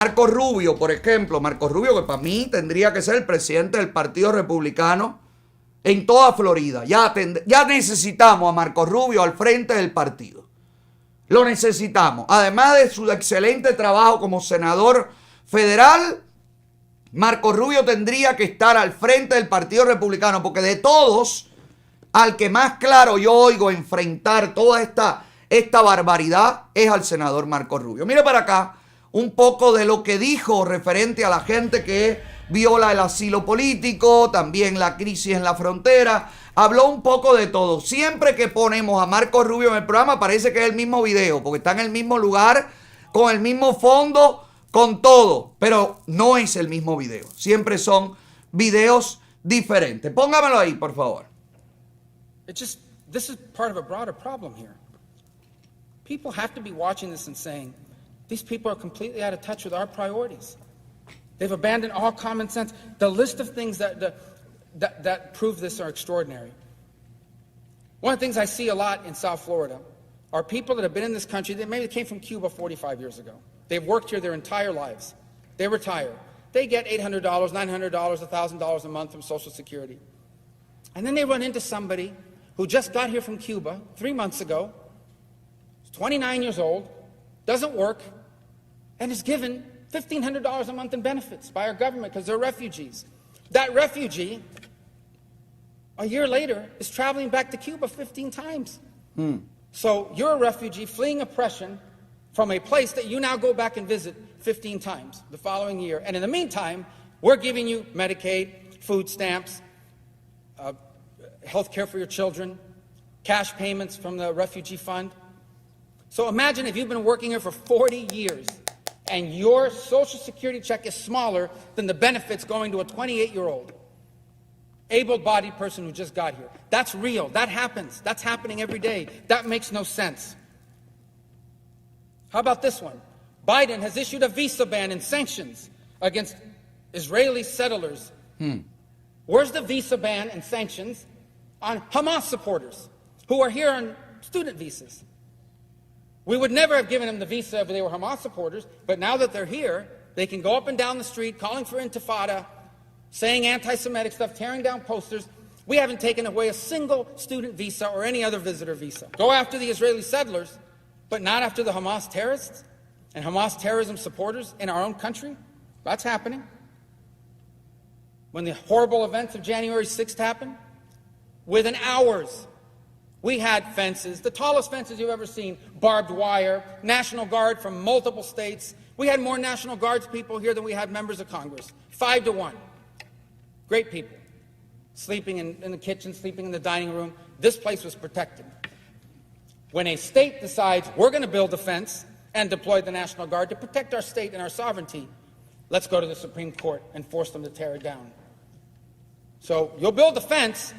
Marco Rubio, por ejemplo, Marco Rubio, que para mí tendría que ser el presidente del Partido Republicano en toda Florida. Ya necesitamos a Marco Rubio al frente del partido. Lo necesitamos. Además de su excelente trabajo como senador federal, Marco Rubio tendría que estar al frente del Partido Republicano, porque de todos, al que más claro yo oigo enfrentar toda esta barbaridad es al senador Marco Rubio. Mire para acá un poco de lo que dijo referente a la gente que viola el asilo político, también la crisis en la frontera. Habló un poco de todo. Siempre que ponemos a Marco Rubio en el programa parece que es el mismo video, porque está en el mismo lugar, con el mismo fondo, con todo. Pero no es el mismo video. Siempre son videos diferentes. Póngamelo ahí, por favor. This is part of a broader problem here. People have to be watching this and saying, these people are completely out of touch with our priorities. They've abandoned all common sense. The list of things that prove this are extraordinary. One of the things I see a lot in South Florida are people that have been in this country, that maybe came from Cuba 45 years ago. They've worked here their entire lives. They retire. They get $800, $900, $1,000 a month from Social Security. And then they run into somebody who just got here from Cuba 3 months ago, is 29 years old, doesn't work, and is given $1,500 a month in benefits by our government because they're refugees. That refugee, a year later, is traveling back to Cuba 15 times. So you're a refugee fleeing oppression from a place that you now go back and visit 15 times the following year. And in the meantime, we're giving you Medicaid, food stamps, health care for your children, cash payments from the refugee fund. So imagine if you've been working here for 40 years and your Social Security check is smaller than the benefits going to a 28-year-old able-bodied person who just got here. That's real. That happens. That's happening every day. That makes no sense. How about this one? Biden has issued a visa ban and sanctions against Israeli settlers. Where's the visa ban and sanctions on Hamas supporters who are here on student visas? We would never have given them the visa if they were Hamas supporters, but now that they're here, they can go up and down the street calling for intifada, saying anti-Semitic stuff, tearing down posters. We haven't taken away a single student visa or any other visitor visa. Go after the Israeli settlers, but not after the Hamas terrorists and Hamas terrorism supporters in our own country? That's happening. When the horrible events of January 6th happened, within hours, we had fences, the tallest fences you've ever seen, barbed wire, National Guard from multiple states. We had more National Guards people here than we had members of Congress, 5 to 1. Great people, sleeping in the kitchen, sleeping in the dining room. This place was protected. When a state decides we're going to build a fence and deploy the National Guard to protect our state and our sovereignty, let's go to the Supreme Court and force them to tear it down. So you'll build a fence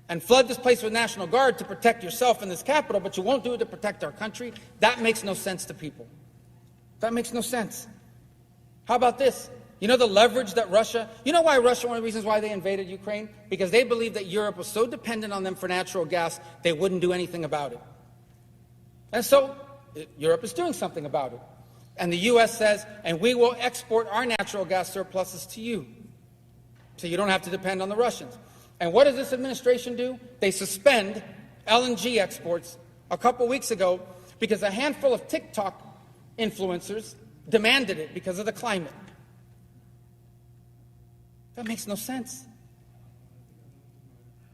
and flood this place with National Guard to protect yourself in this capital, but you won't do it to protect our country. That makes no sense to people. That makes no sense. How about this? You know the leverage that Russia, you know why Russia, one of the reasons why they invaded Ukraine? Because they believed that Europe was so dependent on them for natural gas, they wouldn't do anything about it. And so Europe is doing something about it. And the U.S. says, and we will export our natural gas surpluses to you, so you don't have to depend on the Russians. And what does this administration do? They suspend LNG exports a couple weeks ago because a handful of TikTok influencers demanded it because of the climate. That makes no sense.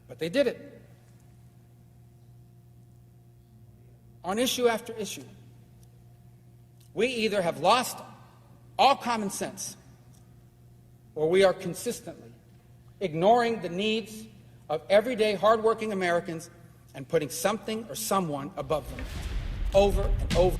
But they did it. On issue after issue, we either have lost all common sense or we are consistently ignoring the needs of everyday hardworking Americans and putting something or someone above them over and over.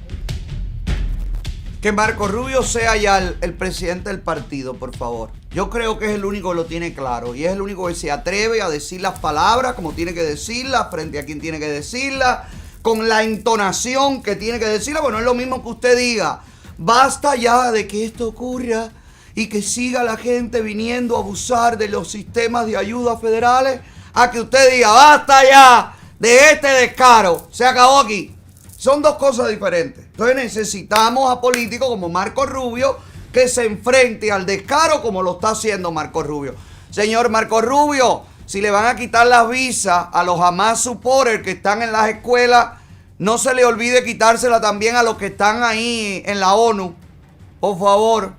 Que Marco Rubio sea ya el presidente del partido, por favor. Yo creo que es el único que lo tiene claro y es el único que se atreve a decir las palabras como tiene que decirlas, frente a quien tiene que decirlas, con la entonación que tiene que decirla. Bueno, es lo mismo que usted diga, basta ya de que esto ocurra y que siga la gente viniendo a abusar de los sistemas de ayuda federales, a que usted diga, basta ya de este descaro, se acabó aquí. Son dos cosas diferentes. Entonces necesitamos a políticos como Marco Rubio que se enfrente al descaro como lo está haciendo Marco Rubio. Señor Marco Rubio, si le van a quitar las visas a los Hamas supporters que están en las escuelas, no se le olvide quitársela también a los que están ahí en la ONU. Por favor,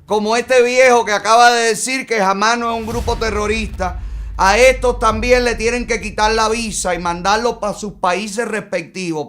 como este viejo que acaba de decir que Hamas no es un grupo terrorista, a estos también le tienen que quitar la visa y mandarlos para sus países respectivos.